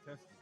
Testing.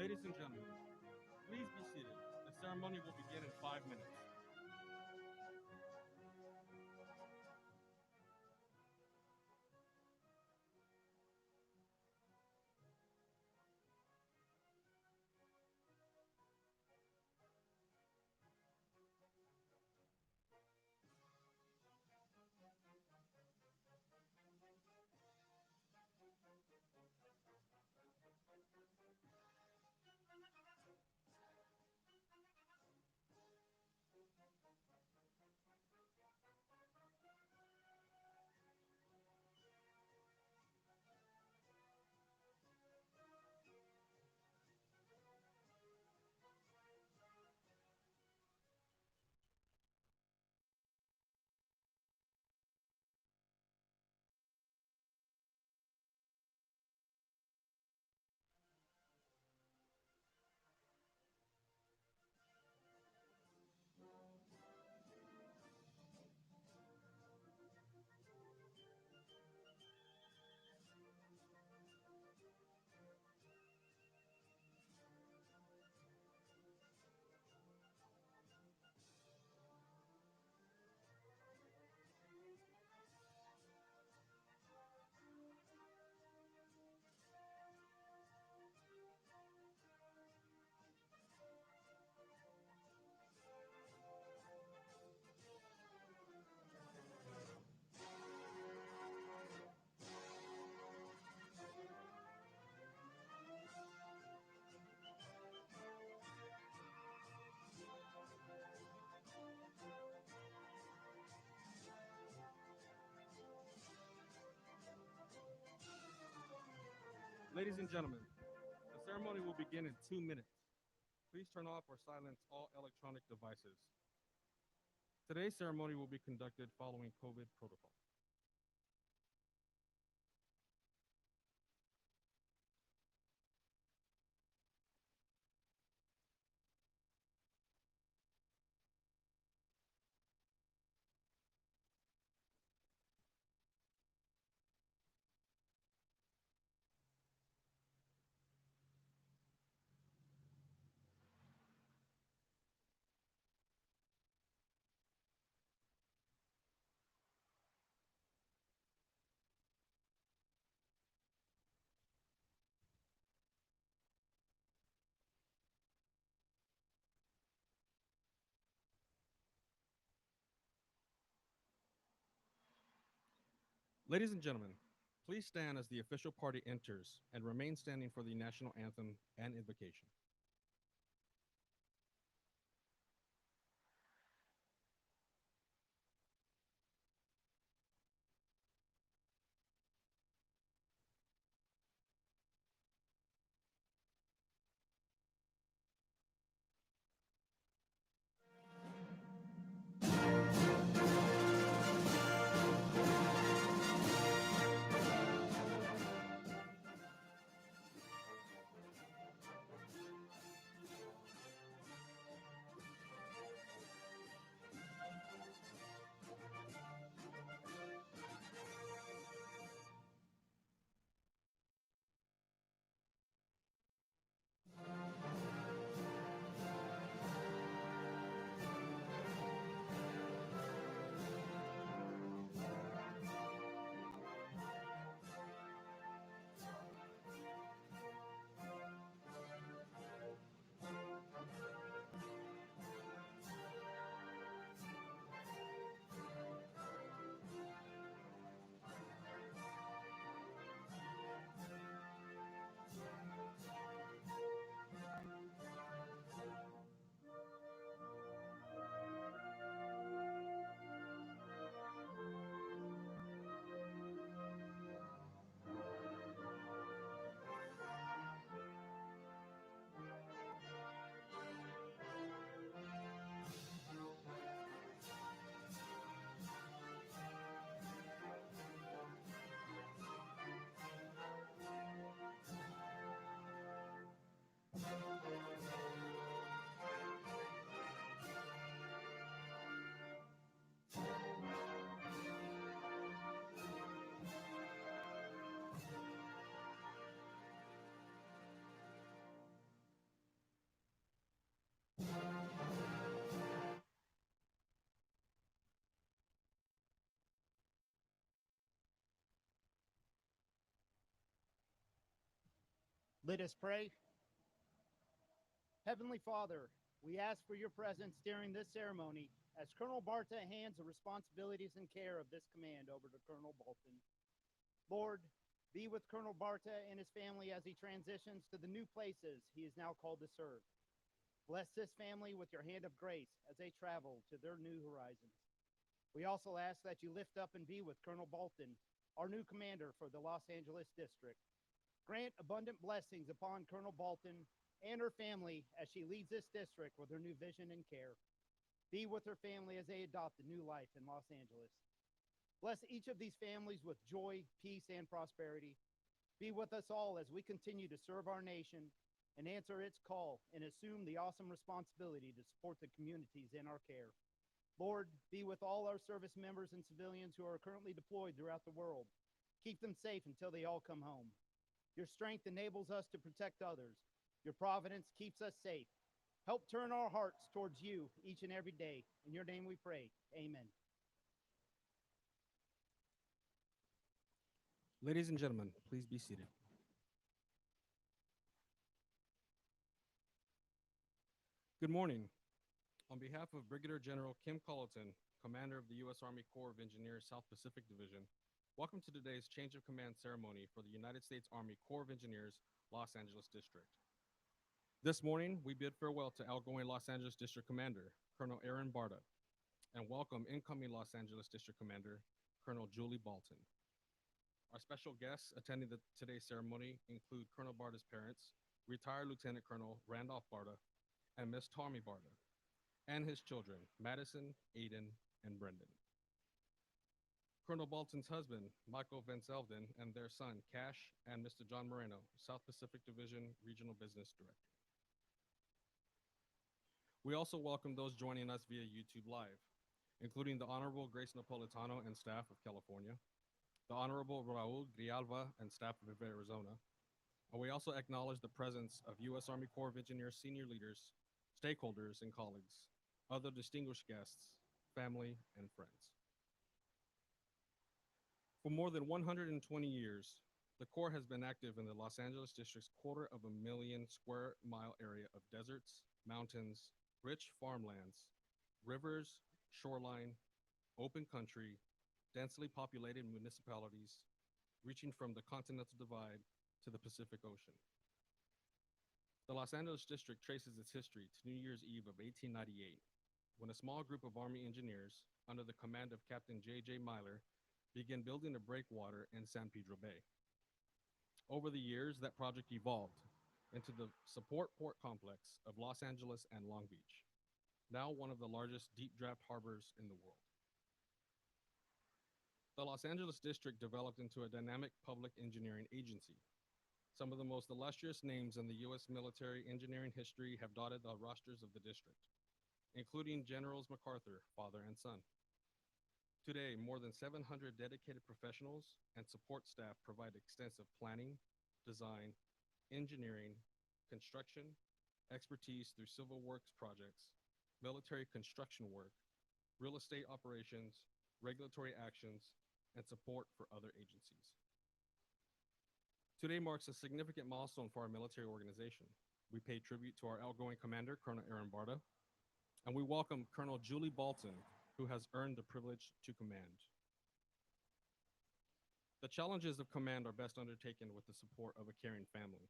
Ladies and gentlemen, please be seated. The ceremony will begin in 5 minutes. Ladies and gentlemen, the ceremony will begin in 2 minutes. Please turn off or silence all electronic devices. Today's ceremony will be conducted following COVID protocol. Ladies and gentlemen, please stand as the official party enters and remain standing for the national anthem and invocation. Let us pray. Heavenly Father, we ask for your presence during this ceremony as Colonel Barta hands the responsibilities and care of this command over to Colonel Bolton. Lord, be with Colonel Barta and his family as he transitions to the new places he is now called to serve. Bless this family with your hand of grace as they travel to their new horizons. We also ask that you lift up and be with Colonel Bolton, our new commander for the Los Angeles District. Grant abundant blessings upon Colonel Bolton and her family as she leads this district with her new vision and care. Be with her family as they adopt a new life in Los Angeles. Bless each of these families with joy, peace, and prosperity. Be with us all as we continue to serve our nation and answer its call and assume the awesome responsibility to support the communities in our care. Lord, be with all our service members and civilians who are currently deployed throughout the world. Keep them safe until they all come home. Your strength enables us to protect others. Your providence keeps us safe. Help turn our hearts towards you each and every day. In your name we pray. Amen. Ladies and gentlemen, please be seated. Good morning. On behalf of Brigadier General Kim Colleton, Commander of the U.S. Army Corps of Engineers South Pacific Division, welcome to today's change of command ceremony for the United States Army Corps of Engineers, Los Angeles District. This morning, we bid farewell to outgoing Los Angeles District Commander, Colonel Aaron Barta, and welcome incoming Los Angeles District Commander, Colonel Julie Bolton. Our special guests attending today's ceremony include Colonel Barta's parents, retired Lieutenant Colonel Randolph Barta, and Miss Tommy Barta, and his children, Madison, Aiden, and Brendan. Colonel Bolton's husband, Michael Van Zelden, and their son, Cash, and Mr. John Moreno, South Pacific Division Regional Business Director. We also welcome those joining us via YouTube Live, including the Honorable Grace Napolitano and staff of California, the Honorable Raul Grijalva and staff of Arizona, and we also acknowledge the presence of U.S. Army Corps of Engineers senior leaders, stakeholders, and colleagues, other distinguished guests, family, and friends. For more than 120 years, the Corps has been active in the Los Angeles District's 250,000 square mile area of deserts, mountains, rich farmlands, rivers, shoreline, open country, densely populated municipalities reaching from the Continental Divide to the Pacific Ocean. The Los Angeles District traces its history to New Year's Eve of 1898, when a small group of Army engineers, under the command of Captain J.J. Myler, began building a breakwater in San Pedro Bay. Over the years, that project evolved into the Support Port Complex of Los Angeles and Long Beach, now one of the largest deep draft harbors in the world. The Los Angeles District developed into a dynamic public engineering agency. Some of the most illustrious names in the U.S. military engineering history have dotted the rosters of the district, including Generals MacArthur, father and son. Today, more than 700 dedicated professionals and support staff provide extensive planning, design, engineering, construction, expertise through civil works projects, military construction work, real estate operations, regulatory actions, and support for other agencies. Today marks a significant milestone for our military organization. We pay tribute to our outgoing commander, Colonel Aaron Barta, and we welcome Colonel Julie Bolton, who has earned the privilege to command. The challenges of command are best undertaken with the support of a caring family.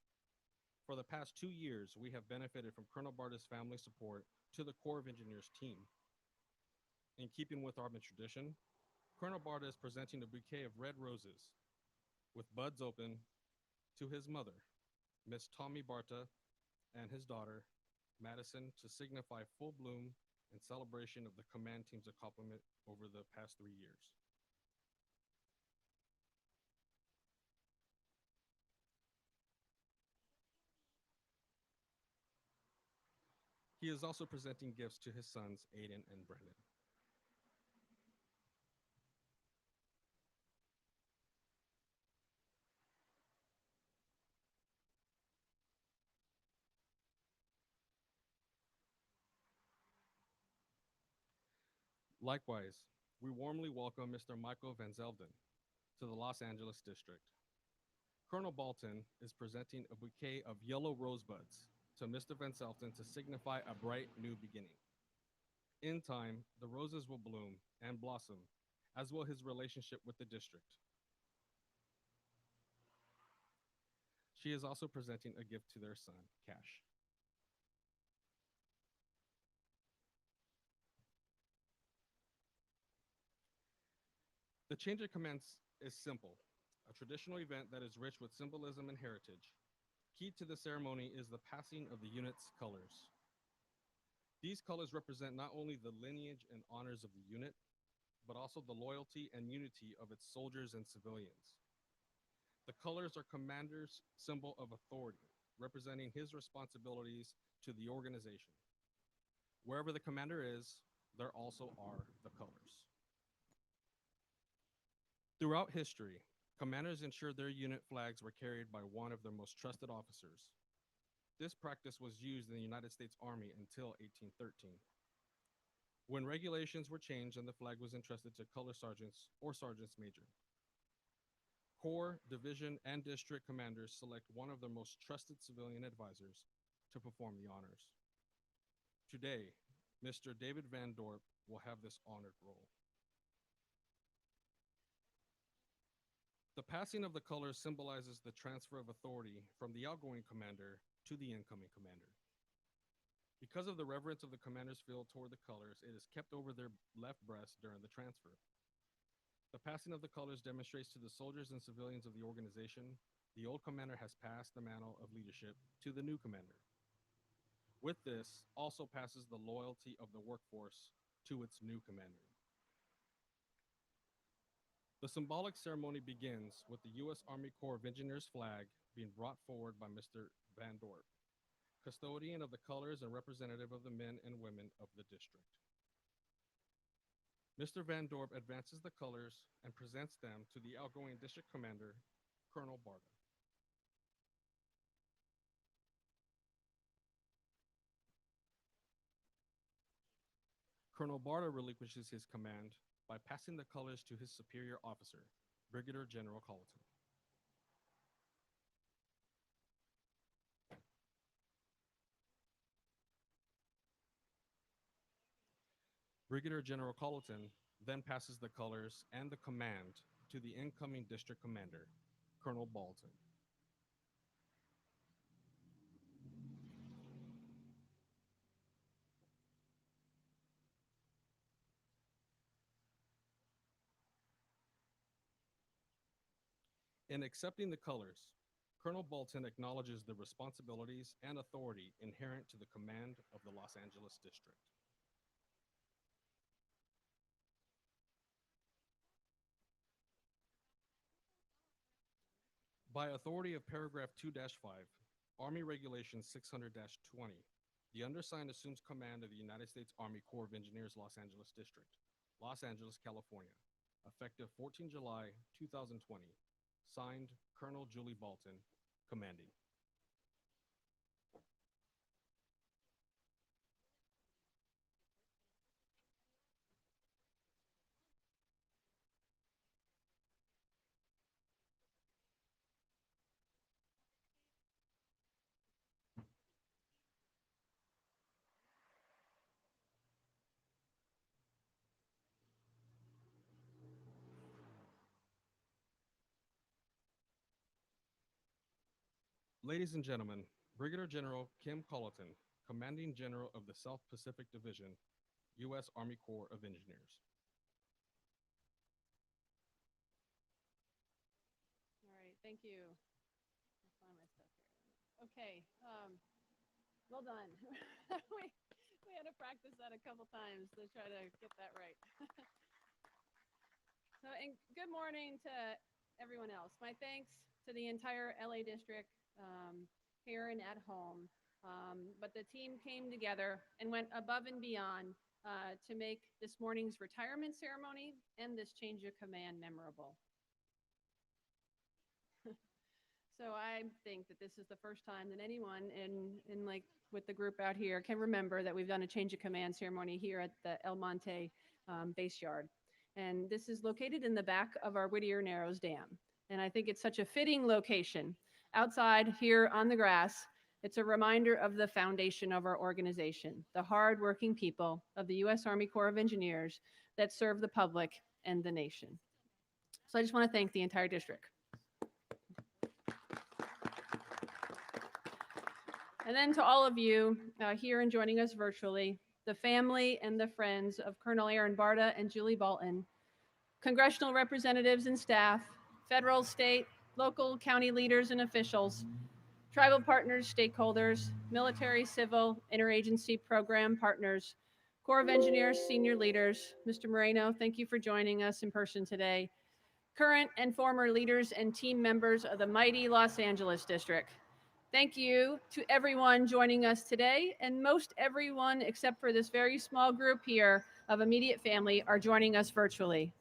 For the past 2 years, we have benefited from Colonel Barta's family support to the Corps of Engineers team. In keeping with Army tradition, Colonel Barta is presenting a bouquet of red roses with buds open to his mother, Miss Tommy Barta, and his daughter, Madison, to signify full bloom and celebration of the command team's accomplishment over the past 3 years. He is also presenting gifts to his sons, Aiden and Brendan. Likewise, we warmly welcome Mr. Michael Van Zelden to the Los Angeles District. Colonel Bolton is presenting a bouquet of yellow rosebuds to Mr. Van Zelden to signify a bright new beginning. In time, the roses will bloom and blossom, as will his relationship with the district. She is also presenting a gift to their son, Cash. The change of command is simple, a traditional event that is rich with symbolism and heritage. Key to the ceremony is the passing of the unit's colors. These colors represent not only the lineage and honors of the unit, but also the loyalty and unity of its soldiers and civilians. The colors are commander's symbol of authority, representing his responsibilities to the organization. Wherever the commander is, there also are the colors. Throughout history, commanders ensured their unit flags were carried by one of their most trusted officers. This practice was used in the United States Army until 1813, when regulations were changed and the flag was entrusted to color sergeants or sergeants major. Corps, division, and district commanders select one of their most trusted civilian advisors to perform the honors. Today, Mr. David Van Dorp will have this honored role. The passing of the colors symbolizes the transfer of authority from the outgoing commander to the incoming commander. Because of the reverence of the commanders feel toward the colors, it is kept over their left breast during the transfer. The passing of the colors demonstrates to the soldiers and civilians of the organization the old commander has passed the mantle of leadership to the new commander. With this, also passes the loyalty of the workforce to its new commander. The symbolic ceremony begins with the U.S. Army Corps of Engineers flag being brought forward by Mr. Van Dorp, custodian of the colors and representative of the men and women of the district. Mr. Van Dorp advances the colors and presents them to the outgoing district commander, Colonel Barta. Colonel Barta relinquishes his command by passing the colors to his superior officer, Brigadier General Colleton. Brigadier General Colleton then passes the colors and the command to the incoming district commander, Colonel Bolton. In accepting the colors, Colonel Bolton acknowledges the responsibilities and authority inherent to the command of the Los Angeles District. By authority of paragraph 2-5, Army Regulation 600-20, the undersigned assumes command of the United States Army Corps of Engineers, Los Angeles District, Los Angeles, California, effective 14 July 2020. Signed, Colonel Julie Bolton, commanding. Ladies and gentlemen, Brigadier General Kim Colleton, Commanding General of the South Pacific Division, U.S. Army Corps of Engineers. All right, thank you. I'll find my stuff here. Okay, well done. we had to practice that a couple times to try to get that right. So, and good morning to everyone else. My thanks to the entire LA district, here and at home. But the team came together and went above and beyond to make this morning's retirement ceremony and this change of command memorable. So I think that this is the first time that anyone in like with the group out here can remember that we've done a change of command ceremony here at the El Monte base yard. And this is located in the back of our Whittier Narrows Dam. And I think it's such a fitting location. Outside here on the grass, it's a reminder of the foundation of our organization, the hardworking people of the U.S. Army Corps of Engineers that serve the public and the nation. So I just want to thank the entire district. And then to all of you here and joining us virtually, the family and the friends of Colonel Aaron Barta and Julie Bolton, congressional representatives and staff, federal, state, local, county leaders and officials, tribal partners, stakeholders, military, civil, interagency program partners, Corps of Engineers, senior leaders. Mr. Moreno, thank you for joining us in person today. Current and former leaders and team members of the mighty Los Angeles District. Thank you to everyone joining us today, and most everyone except for this very small group here of immediate family are joining us virtually.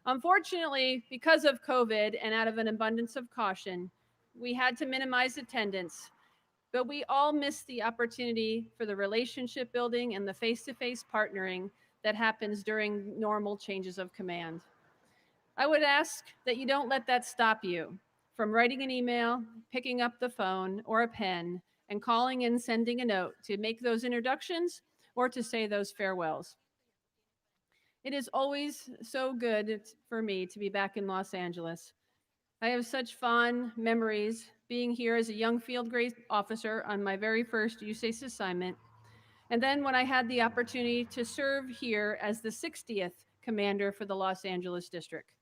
Unfortunately, because of COVID and out of an abundance of caution, we had to minimize attendance, but we all missed the opportunity for the relationship building and the face-to-face partnering that happens during normal changes of command. I would ask that you don't let that stop you from writing an email, picking up the phone or a pen, and calling and sending a note to make those introductions or to say those farewells. It is always so good for me to be back in Los Angeles. I have such fond memories being here as a young field grade officer on my very first USACE assignment, and then when I had the opportunity to serve here as the 60th commander for the Los Angeles District.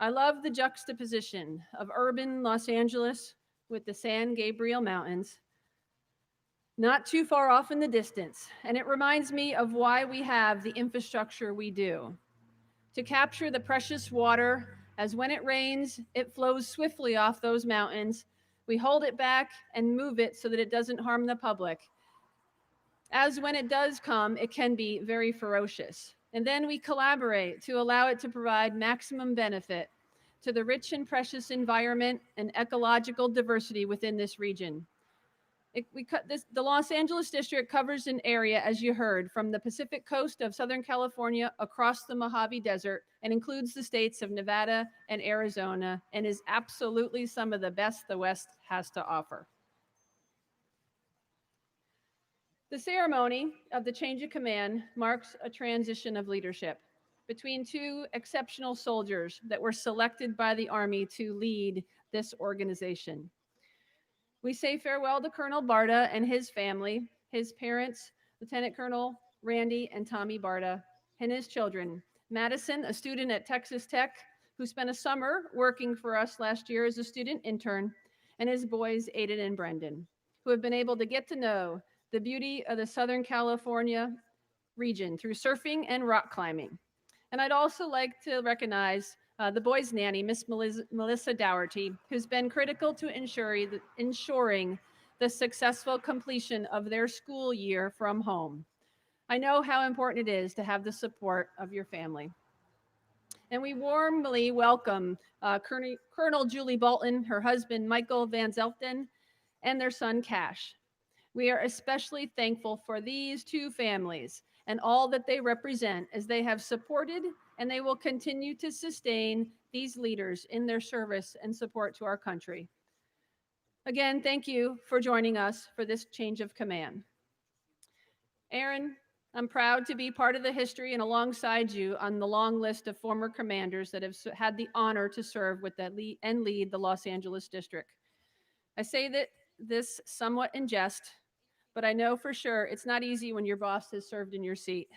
I love the juxtaposition of urban Los Angeles with the San Gabriel Mountains, not too far off in the distance, and it reminds me of why we have the infrastructure we do. To capture the precious water, as when it rains, it flows swiftly off those mountains. We hold it back and move it so that it doesn't harm the public. As when it does come, it can be very ferocious. And then we collaborate to allow it to provide maximum benefit to the rich and precious environment and ecological diversity within this region. The Los Angeles District covers an area, as you heard, from the Pacific coast of Southern California across the Mojave Desert and includes the states of Nevada and Arizona and is absolutely some of the best the West has to offer. The ceremony of the change of command marks a transition of leadership between two exceptional soldiers that were selected by the Army to lead this organization. We say farewell to Colonel Barta and his family, his parents, Lieutenant Colonel Randy and Tommy Barta, and his children. Madison, a student at Texas Tech, who spent a summer working for us last year as a student intern, and his boys, Aiden and Brendan, who have been able to get to know the beauty of the Southern California region through surfing and rock climbing. And I'd also like to recognize the boys' nanny, Miss Melissa Dougherty, who's been critical to ensuring the successful completion of their school year from home. I know how important it is to have the support of your family. And we warmly welcome Colonel Julie Bolton, her husband Michael Van Zelfden, and their son Cash. We are especially thankful for these two families and all that they represent, as they have supported and they will continue to sustain these leaders in their service and support to our country. Again, thank you for joining us for this change of command. Aaron, I'm proud to be part of the history and alongside you on the long list of former commanders that have had the honor to serve with that and lead the Los Angeles District. I say that this somewhat in jest, but I know for sure it's not easy when your boss has served in your seat.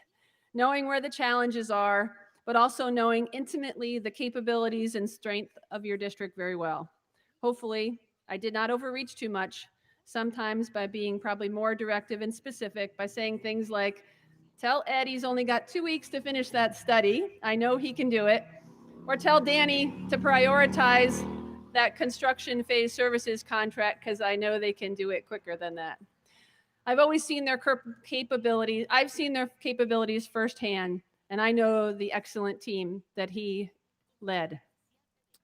Knowing where the challenges are, but also knowing intimately the capabilities and strength of your district very well. Hopefully, I did not overreach too much, sometimes by being probably more directive and specific by saying things like, tell Ed he's only got 2 weeks to finish that study. I know he can do it. Or tell Danny to prioritize that construction phase services contract because I know they can do it quicker than that. I've always seen their capabilities. I've seen their capabilities firsthand, and I know the excellent team that he led.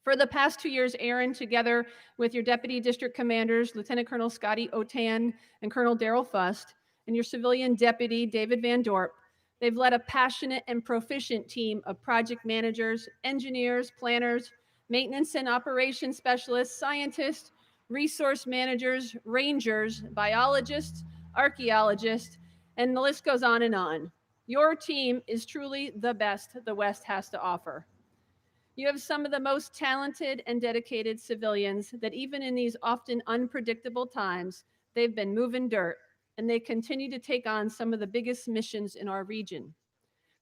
For the past 2 years, Aaron, together with your deputy district commanders, Lieutenant Colonel Scotty Otan and Colonel Daryl Fust, and your civilian deputy, David Van Dorp, they've led a passionate and proficient team of project managers, engineers, planners, maintenance and operations specialists, scientists, resource managers, rangers, biologists, archaeologists, and the list goes on and on. Your team is truly the best the West has to offer. You have some of the most talented and dedicated civilians that even in these often unpredictable times, they've been moving dirt, and they continue to take on some of the biggest missions in our region.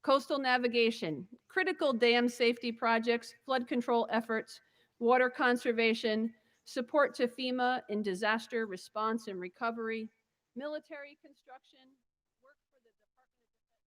Coastal navigation, critical dam safety projects, flood control efforts, water conservation, support to FEMA in disaster response and recovery, military construction, work for the Department of Defense.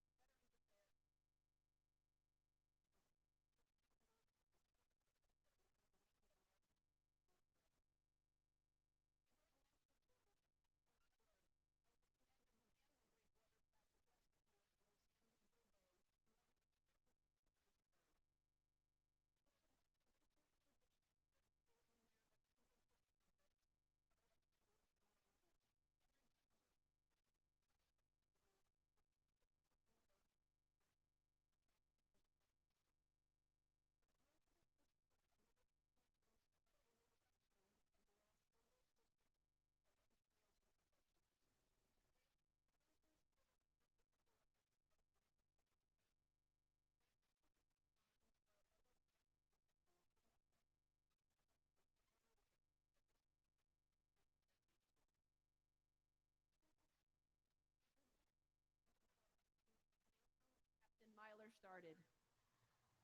Myler started.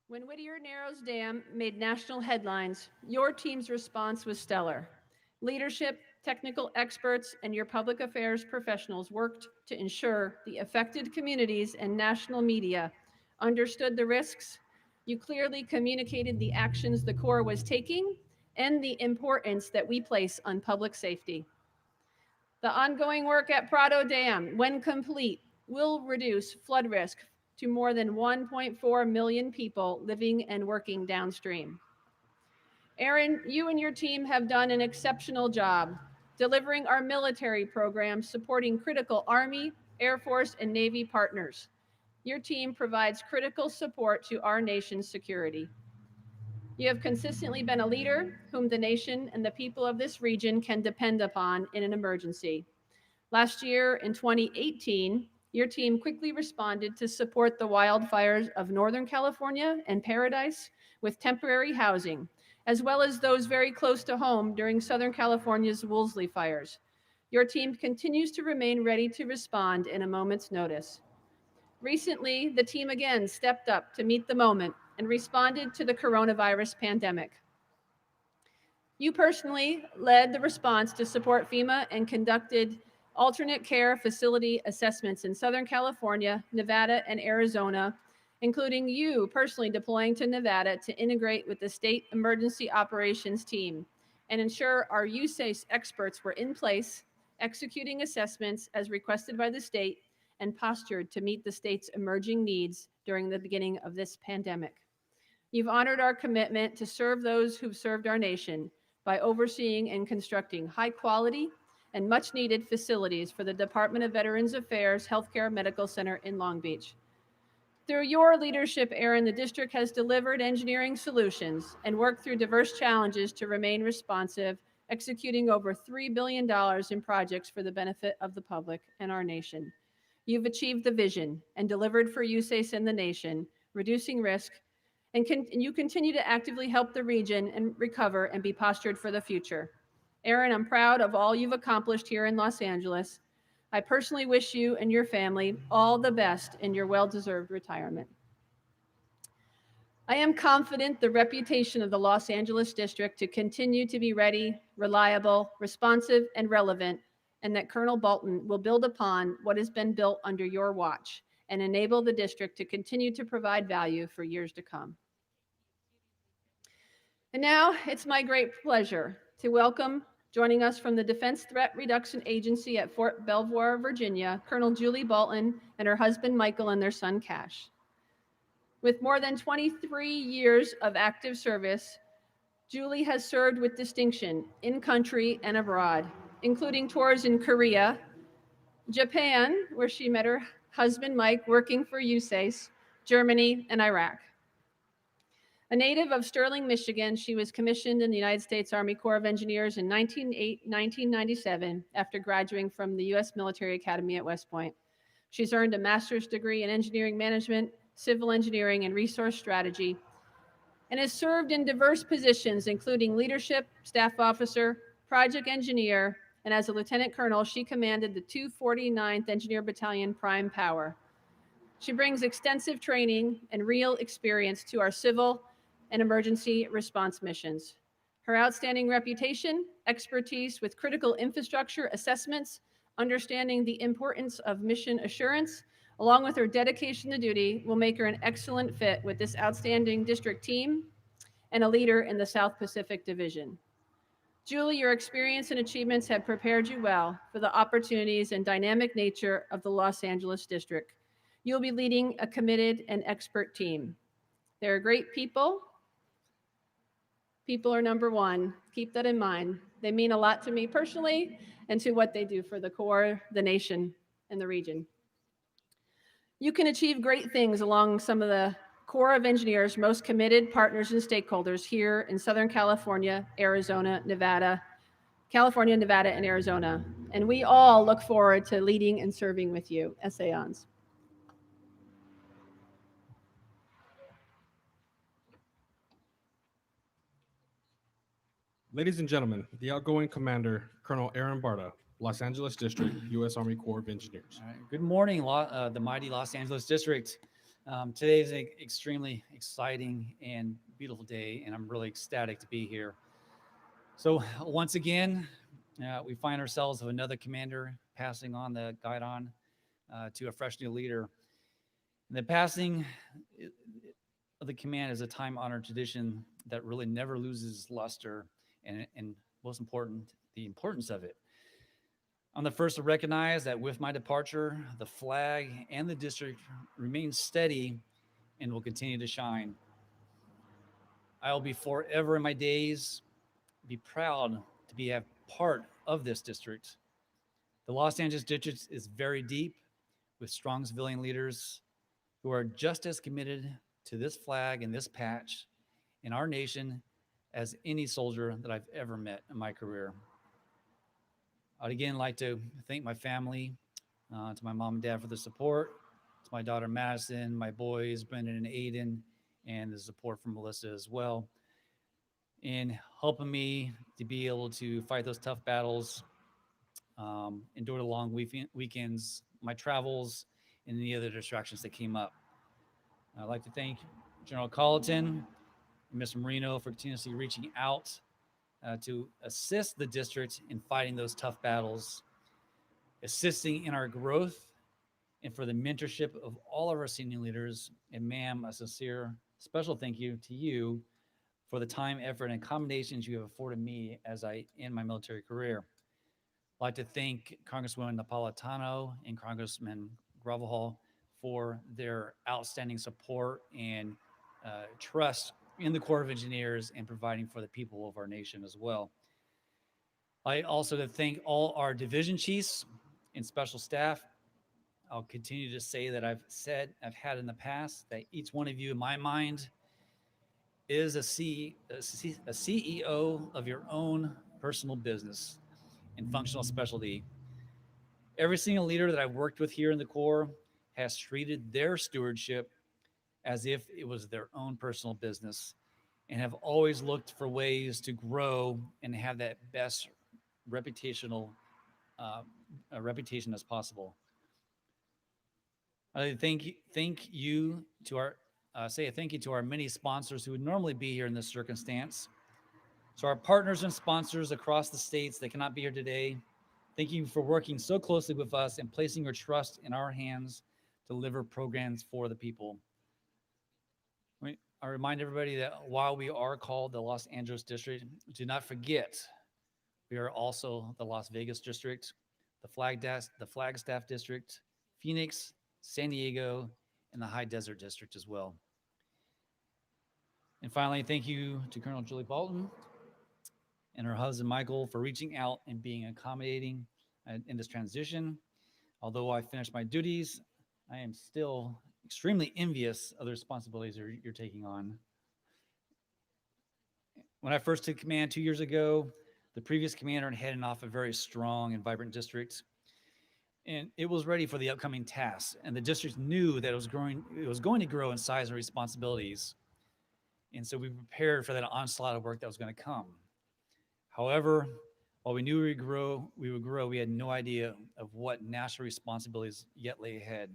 When Whittier Narrows Dam made national headlines, your team's response was stellar. Leadership, technical experts, and your public affairs professionals worked to ensure the affected communities and national media understood the risks. You clearly communicated the actions the Corps was taking and the importance that we place on public safety. The ongoing work at Prado Dam, when complete, will reduce flood risk to more than 1.4 million people living and working downstream. Aaron, you and your team have done an exceptional job delivering our military programs supporting critical Army, Air Force, and Navy partners. Your team provides critical support to our nation's security. You have consistently been a leader whom the nation and the people of this region can depend upon in an emergency. Last year, in 2018, your team quickly responded to support the wildfires of Northern California and Paradise with temporary housing, as well as those very close to home during Southern California's Woolsey fires. Your team continues to remain ready to respond in a moment's notice. Recently, the team again stepped up to meet the moment and responded to the coronavirus pandemic. You personally led the response to support FEMA and conducted alternate care facility assessments in Southern California, Nevada, and Arizona, including you personally deploying to Nevada to integrate with the state emergency operations team and ensure our USACE experts were in place, executing assessments as requested by the state and postured to meet the state's emerging needs during the beginning of this pandemic. You've honored our commitment to serve those who've served our nation by overseeing and constructing high quality and much needed facilities for the Department of Veterans Affairs Healthcare Medical Center in Long Beach. Through your leadership, Aaron, the district has delivered engineering solutions and worked through diverse challenges to remain responsive, executing over $3 billion in projects for the benefit of the public and our nation. You've achieved the vision and delivered for USACE and the nation, reducing risk, and you continue to actively help the region and recover and be postured for the future. Aaron, I'm proud of all you've accomplished here in Los Angeles. I personally wish you and your family all the best in your well-deserved retirement. I am confident the reputation of the Los Angeles district to continue to be ready, reliable, responsive, and relevant, and that Colonel Bolton will build upon what has been built under your watch and enable the district to continue to provide value for years to come. And now it's my great pleasure to welcome, joining us from the Defense Threat Reduction Agency at Fort Belvoir, Virginia, Colonel Julie Bolton and her husband Michael and their son Cash. With more than 23 years of active service, Julie has served with distinction in country and abroad, including tours in Korea, Japan, where she met her husband Mike working for USACE, Germany, and Iraq. A native of Sterling, Michigan, she was commissioned in the United States Army Corps of Engineers in 1997 after graduating from the U.S. Military Academy at West Point. She's earned a master's degree in engineering management, civil engineering, and resource strategy, and has served in diverse positions, including leadership, staff officer, project engineer, and as a lieutenant colonel, she commanded the 249th Engineer Battalion Prime Power. She brings extensive training and real experience to our civil and emergency response missions. Her outstanding reputation, expertise with critical infrastructure assessments, understanding the importance of mission assurance, along with her dedication to duty, will make her an excellent fit with this outstanding district team and a leader in the South Pacific Division. Julie, your experience and achievements have prepared you well for the opportunities and dynamic nature of the Los Angeles district. You'll be leading a committed and expert team. They're great people. People are number one. Keep that in mind. They mean a lot to me personally and to what they do for the Corps, the nation, and the region. You can achieve great things along some of the Corps of Engineers' most committed partners and stakeholders here in Southern California, Arizona, Nevada, and Arizona. And we all look forward to leading and serving with you, SAONs. Ladies and gentlemen, the outgoing commander, Colonel Aaron Barta, Los Angeles District, U.S. Army Corps of Engineers. All right. Good morning, the mighty Los Angeles District. Today is an extremely exciting and beautiful day, and I'm really ecstatic to be here. So once again, we find ourselves with another commander passing on the guidon to a fresh new leader. And the passing of the command is a time-honored tradition that really never loses luster, and most important, the importance of it. I'm the first to recognize that with my departure, the flag and the district remain steady and will continue to shine. I will be forever in my days, be proud to be a part of this district. The Los Angeles district is very deep with strong civilian leaders who are just as committed to this flag and this patch in our nation as any soldier that I've ever met in my career. I'd again like to thank my family, to my mom and dad for the support, to my daughter Madison, my boys Brendan and Aiden, and the support from Melissa as well, in helping me to be able to fight those tough battles, endure the long weekends, my travels, and any other distractions that came up. I'd like to thank General Colleton and Mr. Marino for continuously reaching out to assist the district in fighting those tough battles, assisting in our growth, and for the mentorship of all of our senior leaders. And ma'am, a sincere special thank you to you for the time, effort, and accommodations you have afforded me as I end my military career. I'd like to thank Congresswoman Napolitano and Congressman Gravel for their outstanding support and trust in the Corps of Engineers and providing for the people of our nation as well. I also to thank all our division chiefs and special staff. I'll continue to say that I've had in the past, that each one of you in my mind is a CEO of your own personal business and functional specialty. Every single leader that I've worked with here in the Corps has treated their stewardship as if it was their own personal business and have always looked for ways to grow and have that best reputational reputation as possible. I thank you to our say a thank you to our many sponsors who would normally be here in this circumstance. So our partners and sponsors across the states that cannot be here today, thank you for working so closely with us and placing your trust in our hands to deliver programs for the people. I remind everybody that while we are called the Los Angeles District, do not forget we are also the Las Vegas District, the Flagstaff District, Phoenix, San Diego, and the High Desert District as well. And finally, thank you to Colonel Julie Bolton and her husband Michael for reaching out and being accommodating in this transition. Although I finished my duties, I am still extremely envious of the responsibilities you're taking on. When I first took command 2 years ago, the previous commander had headed off a very strong and vibrant district, and it was ready for the upcoming tasks. And the district knew that it was going to grow in size and responsibilities. And so we prepared for that onslaught of work that was going to come. However, while we knew we would grow, we had no idea of what national responsibilities yet lay ahead.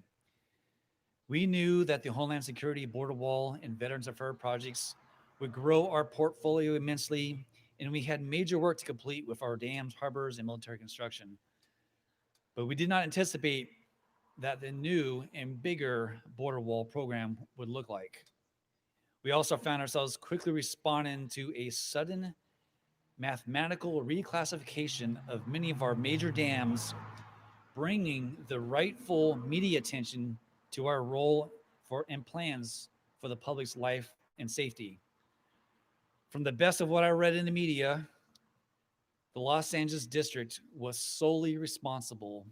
We knew that the Homeland Security, Border Wall, and Veterans Affairs projects would grow our portfolio immensely, and we had major work to complete with our dams, harbors, and military construction. But we did not anticipate that the new and bigger border wall program would look like. We also found ourselves quickly responding to a sudden mathematical reclassification of many of our major dams, bringing the rightful media attention to our role and plans for the public's life and safety. From the best of what I read in the media, the Los Angeles District was solely responsible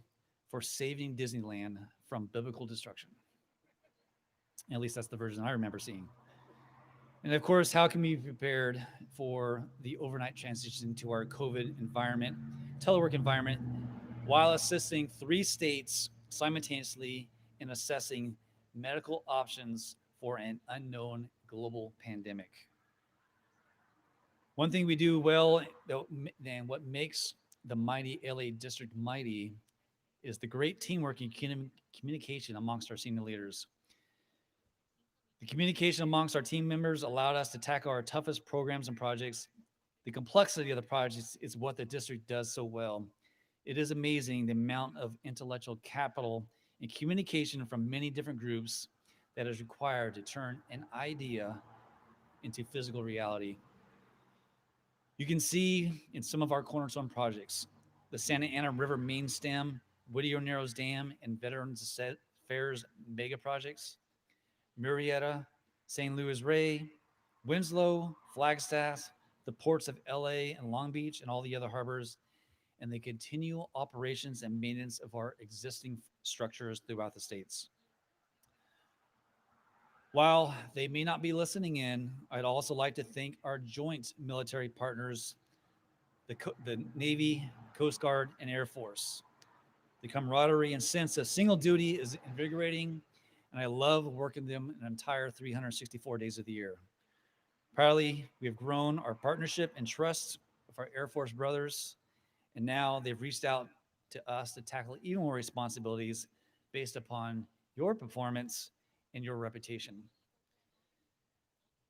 for saving Disneyland from biblical destruction. At least that's the version I remember seeing. And of course, how can we be prepared for the overnight transition to our COVID environment, telework environment, while assisting 3 states simultaneously in assessing medical options for an unknown global pandemic? One thing we do well, and what makes the mighty LA District mighty, is the great teamwork and communication amongst our senior leaders. The communication amongst our team members allowed us to tackle our toughest programs and projects. The complexity of the projects is what the district does so well. It is amazing the amount of intellectual capital and communication from many different groups that is required to turn an idea into physical reality. You can see in some of our cornerstone projects, the Santa Ana River Main Stem, Whittier Narrows Dam, and Veterans Affairs mega projects, Murrieta, St. Louis Ray, Winslow, Flagstaff, the ports of LA and Long Beach, and all the other harbors, and the continual operations and maintenance of our existing structures throughout the states. While they may not be listening in, I'd also like to thank our joint military partners the Navy, Coast Guard, and Air Force. The camaraderie and sense of single duty is invigorating, and I love working them an entire 364 days of the year. Proudly, we have grown our partnership and trust with our Air Force brothers, and now they've reached out to us to tackle even more responsibilities based upon your performance and your reputation.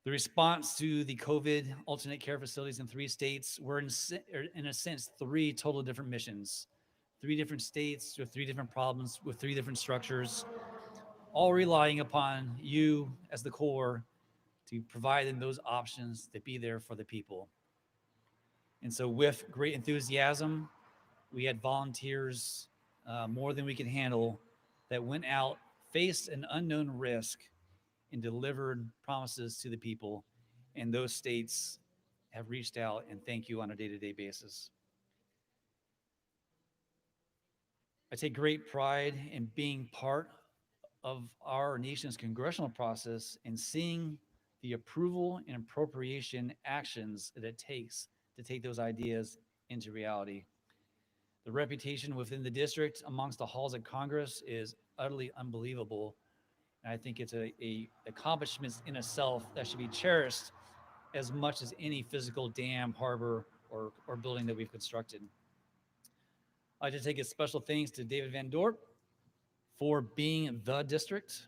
The response to the COVID alternate care facilities in 3 states were in a sense 3 total different missions, 3 different states with 3 different problems with 3 different structures, all relying upon you as the core to provide them those options to be there for the people. And so with great enthusiasm, we had volunteers more than we could handle that went out, faced an unknown risk, and delivered promises to the people. And those states have reached out and thank you on a day-to-day basis. I take great pride in being part of our nation's congressional process and seeing the approval and appropriation actions that it takes to take those ideas into reality. The reputation within the district amongst the halls of Congress is utterly unbelievable. And I think it's a accomplishment in itself that should be cherished as much as any physical dam, harbor, or building that we've constructed. I'd like to take a special thanks to David Van Dorp for being the district,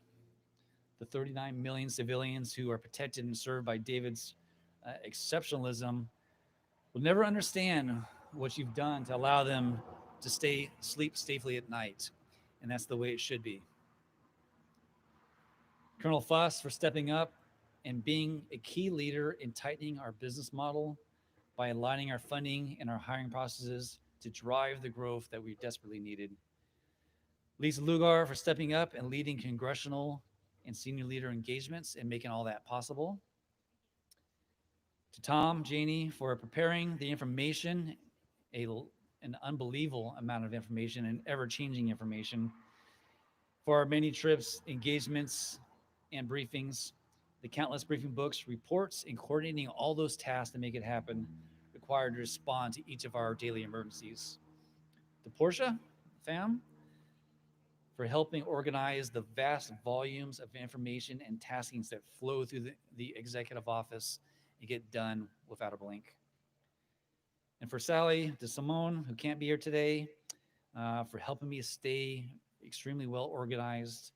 the 39 million civilians who are protected and served by David's exceptionalism will never understand what you've done to allow them to sleep safely at night. And that's the way it should be. Colonel Fuss for stepping up and being a key leader in tightening our business model by aligning our funding and our hiring processes to drive the growth that we desperately needed. Lisa Lugar for stepping up and leading congressional and senior leader engagements and making all that possible. To Tom, Janie for preparing the information, an unbelievable amount of information and ever-changing information for our many trips, engagements, and briefings, the countless briefing books, reports, and coordinating all those tasks to make it happen required to respond to each of our daily emergencies. To Portia, fam, for helping organize the vast volumes of information and taskings that flow through the executive office and get done without a blink. And for Sally DeSimone, who can't be here today, for helping me stay extremely well organized,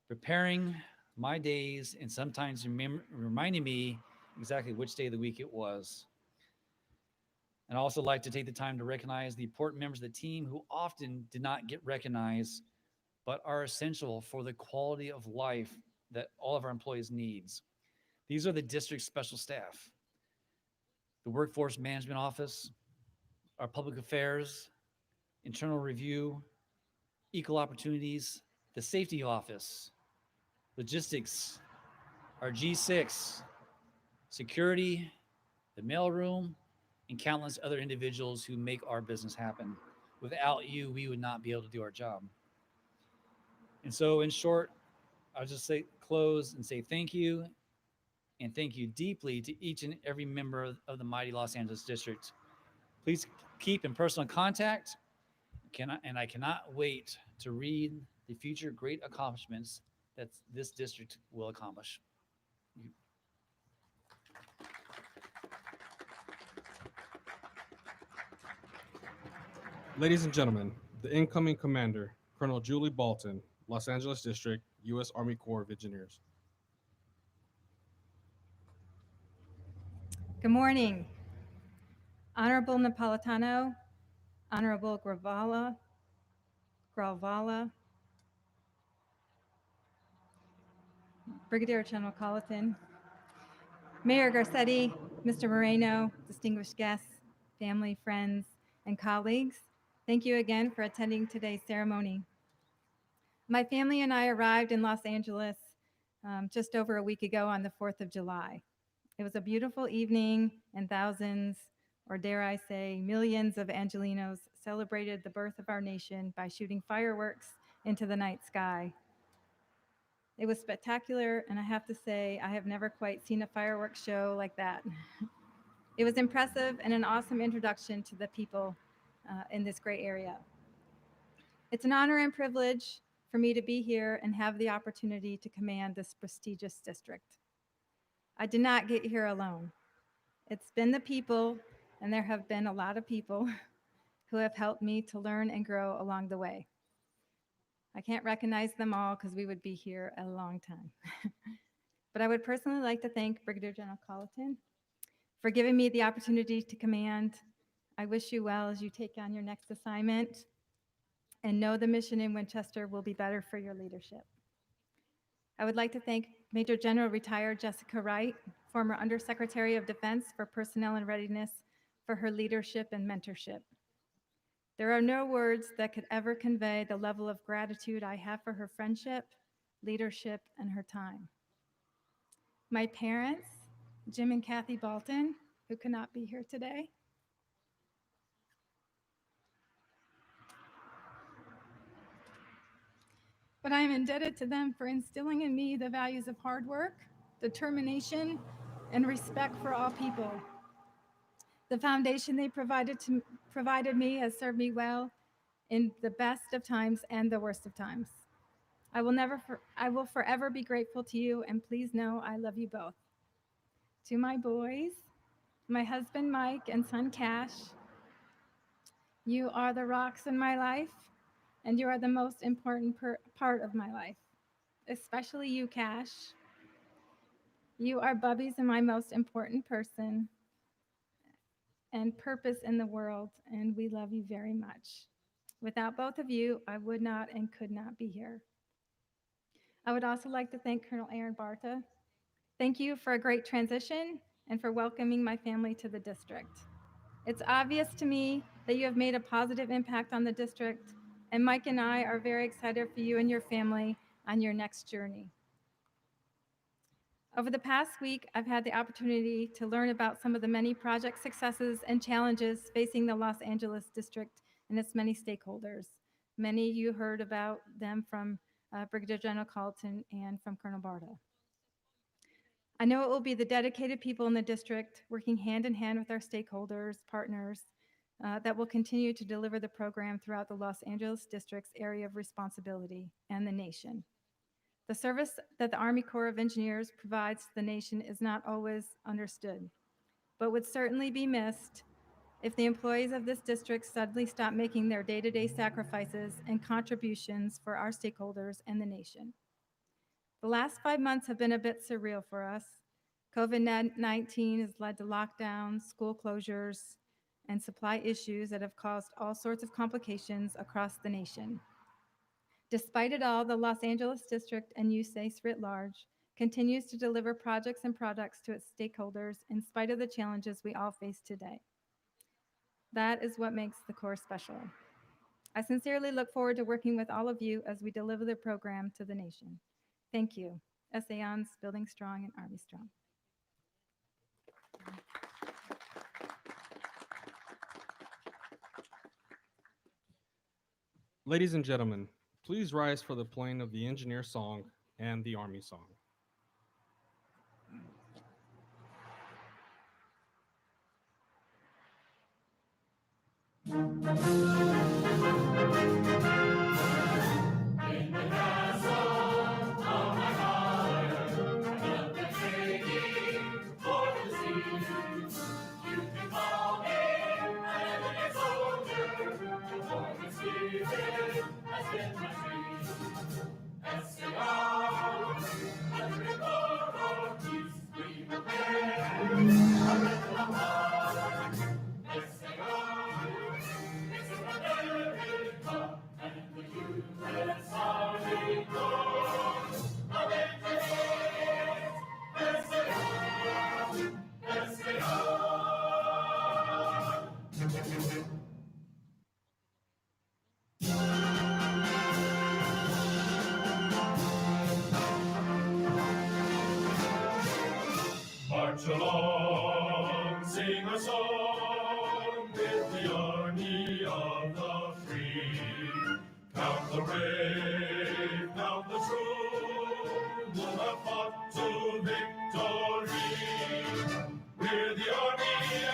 preparing my days, and sometimes reminding me exactly which day of the week it was. And I also like to take the time to recognize the important members of the team who often did not get recognized, but are essential for the quality of life that all of our employees needs. These are the district special staff, the Workforce Management Office, our Public Affairs, Internal Review, Equal Opportunities, the Safety Office, Logistics, our G6, Security, the mailroom, and countless other individuals who make our business happen. Without you, we would not be able to do our job. And so in short, I'll just close and say thank you, and thank you deeply to each and every member of the mighty Los Angeles District. Please keep in personal contact, and I cannot wait to read the future great accomplishments that this district will accomplish. Ladies and gentlemen, the incoming commander, Colonel Julie Bolton, Los Angeles District, U.S. Army Corps of Engineers. Good morning. Honorable Napolitano, Honorable Gravala, Brigadier General Colleton, Mayor Garcetti, Mr. Moreno, distinguished guests, family, friends, and colleagues, thank you again for attending today's ceremony. My family and I arrived in Los Angeles just over a week ago on the 4th of July. It was a beautiful evening, and thousands, or dare I say, millions of Angelinos celebrated the birth of our nation by shooting fireworks into the night sky. It was spectacular, and I have to say, I have never quite seen a fireworks show like that. It was impressive and an awesome introduction to the people in this great area. It's an honor and privilege for me to be here and have the opportunity to command this prestigious district. I did not get here alone. It's been the people, and there have been a lot of people who have helped me to learn and grow along the way. I can't recognize them all because we would be here a long time. But I would personally like to thank Brigadier General Colleton for giving me the opportunity to command. I wish you well as you take on your next assignment, and know the mission in Winchester will be better for your leadership. I would like to thank Major General retired Jessica Wright, former Undersecretary of Defense for Personnel and Readiness, for her leadership and mentorship. There are no words that could ever convey the level of gratitude I have for her friendship, leadership, and her time. My parents, Jim and Kathy Balton, who could not be here today. But I am indebted to them for instilling in me the values of hard work, determination, and respect for all people. The foundation they provided me has served me well in the best of times and the worst of times. I will forever be grateful to you, and please know I love you both. To my boys, my husband Mike and son Cash, you are the rocks in my life, and you are the most important part of my life, especially you, Cash. You are Bubby's and my most important person and purpose in the world, and we love you very much. Without both of you, I would not and could not be here. I would also like to thank Colonel Aaron Barta. Thank you for a great transition and for welcoming my family to the district. It's obvious to me that you have made a positive impact on the district, and Mike and I are very excited for you and your family on your next journey. Over the past week, I've had the opportunity to learn about some of the many project successes and challenges facing the Los Angeles district and its many stakeholders. Many of you heard about them from Brigadier General Colleton and from Colonel Barta. I know it will be the dedicated people in the district working hand in hand with our stakeholders, partners, that will continue to deliver the program throughout the Los Angeles district's area of responsibility and the nation. The service that the Army Corps of Engineers provides to the nation is not always understood, but would certainly be missed if the employees of this district suddenly stop making their day-to-day sacrifices and contributions for our stakeholders and the nation. The last 5 months have been a bit surreal for us. COVID-19 has led to lockdowns, school closures, and supply issues that have caused all sorts of complications across the nation. Despite it all, the Los Angeles district and USACE writ large continues to deliver projects and products to its stakeholders in spite of the challenges we all face today. That is what makes the Corps special. I sincerely look forward to working with all of you as we deliver the program to the nation. Thank you. SAON's Building Strong and Army Strong. Ladies and gentlemen, please rise for the playing of the Engineer Song and the Army Song. March along, sing a song with the army of the free. Count the brave, count the true, who have fought to victory. We're the army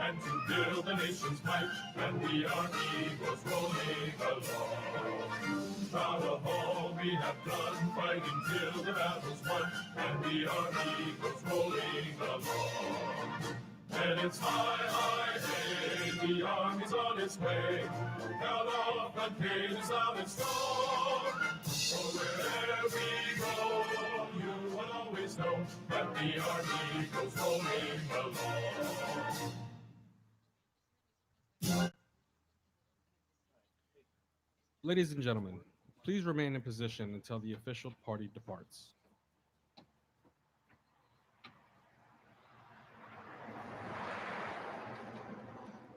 and to build the nation's might, and the army goes rolling along. Proud of all we have done, fighting till the battle's won, and the army goes rolling along. And it's high, high, hey, the army's on its way. Cavalcade is loud and strong. So wherever we go, you will always know that the army goes rolling along. Ladies and gentlemen, please remain in position until the official party departs.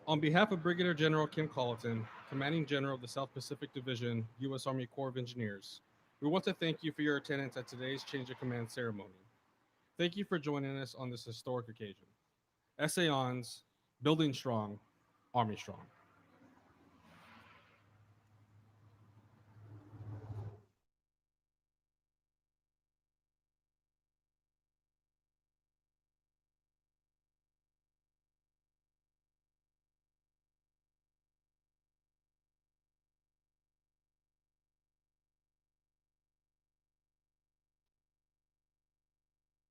On behalf of Brigadier General Kim Colleton, Commanding General of the South Pacific Division, U.S. Army Corps of Engineers, we want to thank you for your attendance at today's Change of Command ceremony. Thank you for joining us on this historic occasion. Essay Ons, Building Strong, Army Strong.